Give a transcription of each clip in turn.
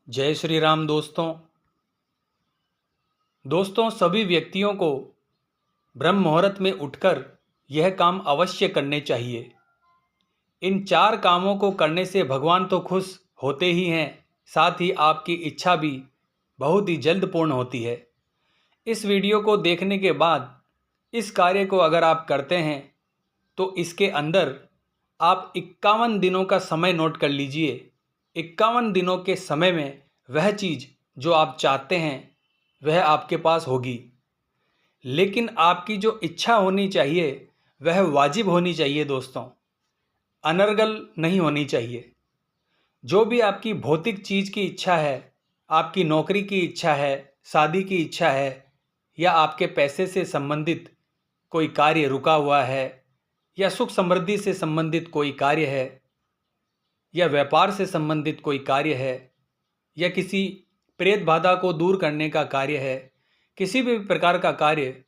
जय श्री राम दोस्तों सभी व्यक्तियों को ब्रह्म मुहूर्त में उठकर यह काम अवश्य करने चाहिए। इन 4 कामों को करने से भगवान तो खुश होते ही हैं, साथ ही आपकी इच्छा भी बहुत ही जल्द पूर्ण होती है। इस वीडियो को देखने के बाद इस कार्य को अगर आप करते हैं तो इसके अंदर आप 51 दिनों का समय नोट कर लीजिए। 51 दिनों के समय में वह चीज़ जो आप चाहते हैं वह आपके पास होगी, लेकिन आपकी जो इच्छा होनी चाहिए वह वाजिब होनी चाहिए दोस्तों, अनर्गल नहीं होनी चाहिए। जो भी आपकी भौतिक चीज़ की इच्छा है, आपकी नौकरी की इच्छा है, शादी की इच्छा है, या आपके पैसे से संबंधित कोई कार्य रुका हुआ है, या सुख समृद्धि से संबंधित कोई कार्य है, या व्यापार से संबंधित कोई कार्य है, या किसी प्रेत बाधा को दूर करने का कार्य है, किसी भी प्रकार का कार्य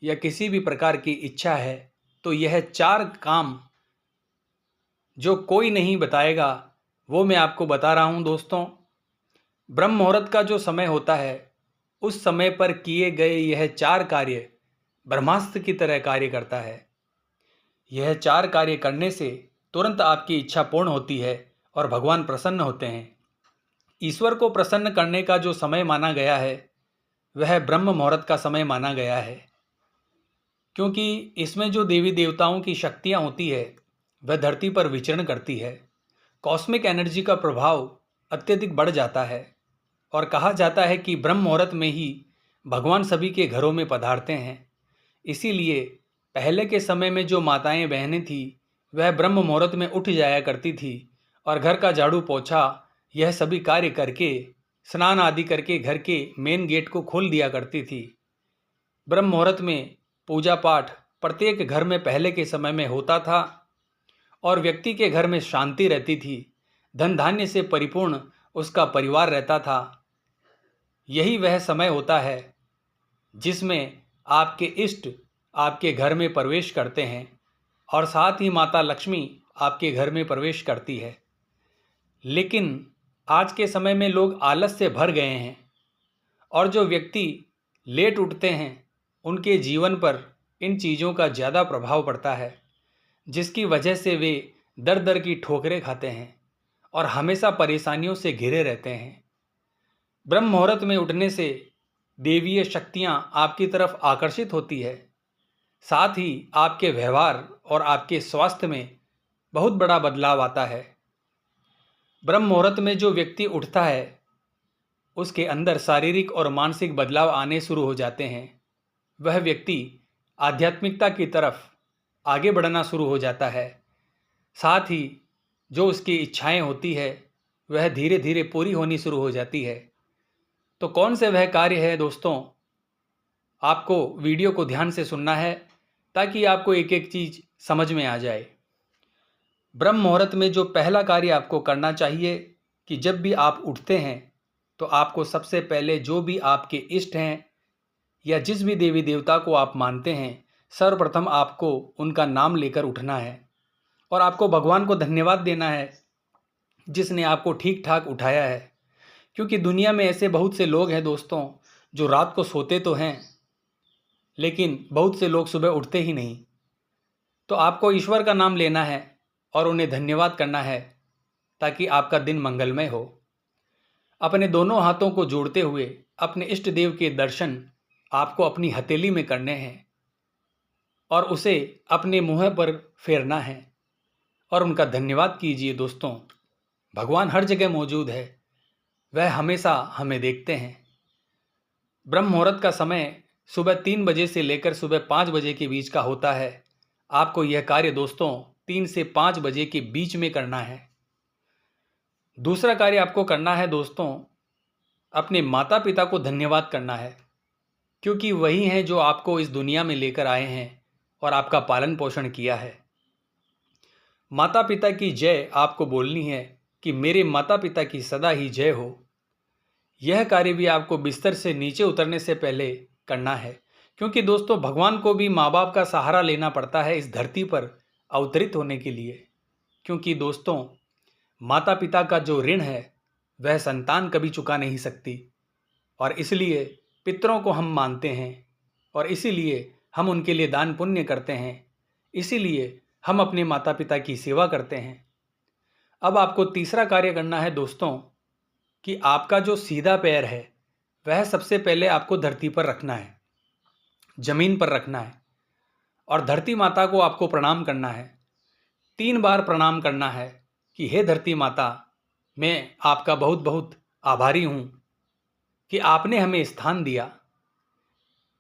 या किसी भी प्रकार की इच्छा है, तो यह 4 काम जो कोई नहीं बताएगा वो मैं आपको बता रहा हूँ दोस्तों। ब्रह्म मुहूर्त का जो समय होता है उस समय पर किए गए यह 4 कार्य ब्रह्मास्त्र की तरह कार्य करता है। यह 4 कार्य करने से तुरंत आपकी इच्छा पूर्ण होती है और भगवान प्रसन्न होते हैं। ईश्वर को प्रसन्न करने का जो समय माना गया है वह ब्रह्म मुहूर्त का समय माना गया है, क्योंकि इसमें जो देवी देवताओं की शक्तियाँ होती है वह धरती पर विचरण करती है। कॉस्मिक एनर्जी का प्रभाव अत्यधिक बढ़ जाता है और कहा जाता है कि ब्रह्म मुहूर्त में ही भगवान सभी के घरों में पधारते हैं। इसीलिए पहले के समय में जो माताएं बहनें थीं वह ब्रह्म मुहूर्त में उठ जाया करती थी और घर का झाड़ू पोछा यह सभी कार्य करके स्नान आदि करके घर के मेन गेट को खोल दिया करती थी। ब्रह्म मुहूर्त में पूजा पाठ प्रत्येक घर में पहले के समय में होता था और व्यक्ति के घर में शांति रहती थी, धन धान्य से परिपूर्ण उसका परिवार रहता था। यही वह समय होता है जिसमें आपके इष्ट आपके घर में प्रवेश करते हैं और साथ ही माता लक्ष्मी आपके घर में प्रवेश करती है। लेकिन आज के समय में लोग आलस से भर गए हैं और जो व्यक्ति लेट उठते हैं उनके जीवन पर इन चीज़ों का ज़्यादा प्रभाव पड़ता है, जिसकी वजह से वे दर दर की ठोकरें खाते हैं और हमेशा परेशानियों से घिरे रहते हैं। ब्रह्म मुहूर्त में उठने से देवीय शक्तियाँ आपकी तरफ आकर्षित होती है, साथ ही आपके व्यवहार और आपके स्वास्थ्य में बहुत बड़ा बदलाव आता है। ब्रह्म मुहूर्त में जो व्यक्ति उठता है उसके अंदर शारीरिक और मानसिक बदलाव आने शुरू हो जाते हैं। वह व्यक्ति आध्यात्मिकता की तरफ आगे बढ़ना शुरू हो जाता है, साथ ही जो उसकी इच्छाएं होती है वह धीरे धीरे पूरी होनी शुरू हो जाती है। तो कौन से वह कार्य है दोस्तों, आपको वीडियो को ध्यान से सुनना है ताकि आपको एक एक चीज़ समझ में आ जाए। ब्रह्म मुहूर्त में जो पहला कार्य आपको करना चाहिए कि जब भी आप उठते हैं तो आपको सबसे पहले जो भी आपके इष्ट हैं या जिस भी देवी देवता को आप मानते हैं, सर्वप्रथम आपको उनका नाम लेकर उठना है और आपको भगवान को धन्यवाद देना है जिसने आपको ठीक ठाक उठाया है। क्योंकि दुनिया में ऐसे बहुत से लोग हैं दोस्तों जो रात को सोते तो हैं लेकिन बहुत से लोग सुबह उठते ही नहीं। तो आपको ईश्वर का नाम लेना है और उन्हें धन्यवाद करना है ताकि आपका दिन मंगलमय हो। अपने दोनों हाथों को जोड़ते हुए अपने इष्ट देव के दर्शन आपको अपनी हथेली में करने हैं और उसे अपने मुंह पर फेरना है और उनका धन्यवाद कीजिए। दोस्तों, भगवान हर जगह मौजूद है, वह हमेशा हमें देखते हैं। ब्रह्म मुहूर्त का समय सुबह 3 बजे से लेकर सुबह 5 बजे के बीच का होता है। आपको यह कार्य दोस्तों 3 से 5 बजे के बीच में करना है। दूसरा कार्य आपको करना है दोस्तों, अपने माता पिता को धन्यवाद करना है, क्योंकि वही हैं जो आपको इस दुनिया में लेकर आए हैं और आपका पालन पोषण किया है। माता पिता की जय आपको बोलनी है कि मेरे माता पिता की सदा ही जय हो। यह कार्य भी आपको बिस्तर से नीचे उतरने से पहले करना है, क्योंकि दोस्तों भगवान को भी माँ बाप का सहारा लेना पड़ता है इस धरती पर अवतरित होने के लिए। क्योंकि दोस्तों माता पिता का जो ऋण है वह संतान कभी चुका नहीं सकती। और इसलिए पितरों को हम मानते हैं और इसीलिए हम उनके लिए दान पुण्य करते हैं, इसीलिए हम अपने माता पिता की सेवा करते हैं। अब आपको तीसरा कार्य करना है दोस्तों कि आपका जो सीधा पैर है वह सबसे पहले आपको धरती पर रखना है, जमीन पर रखना है और धरती माता को आपको प्रणाम करना है। 3 बार प्रणाम करना है कि हे धरती माता, मैं आपका बहुत बहुत आभारी हूँ कि आपने हमें स्थान दिया।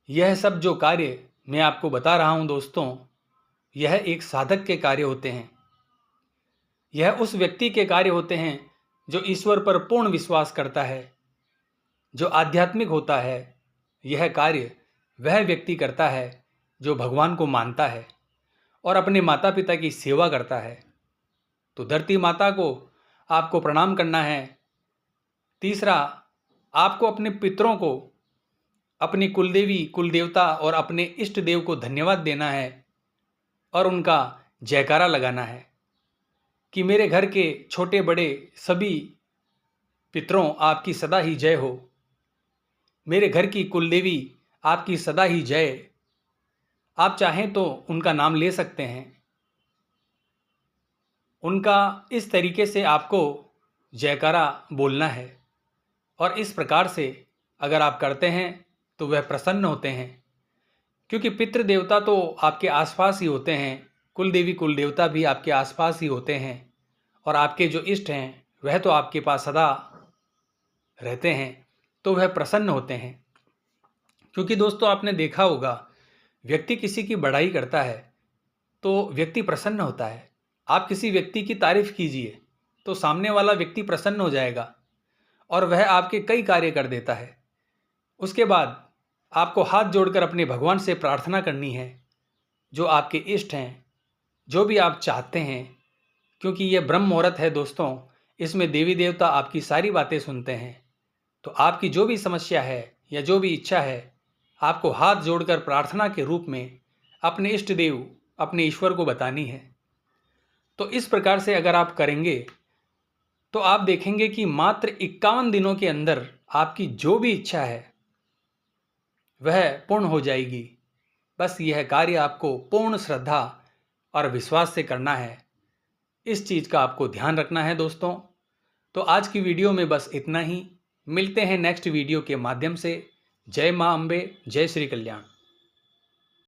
यह सब जो कार्य मैं आपको बता रहा हूँ दोस्तों, यह एक साधक के कार्य होते हैं। यह उस व्यक्ति के कार्य होते हैं जो ईश्वर पर पूर्ण विश्वास करता है, जो आध्यात्मिक होता है। यह कार्य वह व्यक्ति करता है जो भगवान को मानता है और अपने माता पिता की सेवा करता है। तो धरती माता को आपको प्रणाम करना है। तीसरा, आपको अपने पितरों को, अपनी कुलदेवी कुलदेवता और अपने इष्ट देव को धन्यवाद देना है और उनका जयकारा लगाना है कि मेरे घर के छोटे बड़े सभी पितरों आपकी सदा ही जय हो। मेरे घर की कुलदेवी आपकी सदा ही जय। आप चाहें तो उनका नाम ले सकते हैं। उनका इस तरीके से आपको जयकारा बोलना है और इस प्रकार से अगर आप करते हैं तो वह प्रसन्न होते हैं, क्योंकि पितृ देवता तो आपके आसपास ही होते हैं, कुलदेवी कुलदेवता भी आपके आसपास ही होते हैं और आपके जो इष्ट हैं वह तो आपके पास सदा रहते हैं, तो वह प्रसन्न होते हैं। क्योंकि दोस्तों आपने देखा होगा, व्यक्ति किसी की बड़ाई करता है तो व्यक्ति प्रसन्न होता है। आप किसी व्यक्ति की तारीफ कीजिए तो सामने वाला व्यक्ति प्रसन्न हो जाएगा और वह आपके कई कार्य कर देता है। उसके बाद आपको हाथ जोड़कर अपने भगवान से प्रार्थना करनी है, जो आपके इष्ट हैं, जो भी आप चाहते हैं, क्योंकि यह ब्रह्म मुहूर्त है दोस्तों, इसमें देवी देवता आपकी सारी बातें सुनते हैं। तो आपकी जो भी समस्या है या जो भी इच्छा है, आपको हाथ जोड़कर प्रार्थना के रूप में अपने इष्ट देव, अपने ईश्वर को बतानी है। तो इस प्रकार से अगर आप करेंगे तो आप देखेंगे कि मात्र 51 दिनों के अंदर आपकी जो भी इच्छा है वह पूर्ण हो जाएगी। बस यह कार्य आपको पूर्ण श्रद्धा और विश्वास से करना है। इस चीज़ का आपको ध्यान रखना है दोस्तों। तो आज की वीडियो में बस इतना ही। मिलते हैं नेक्स्ट वीडियो के माध्यम से। जय मां अम्बे, जय श्री कल्याण।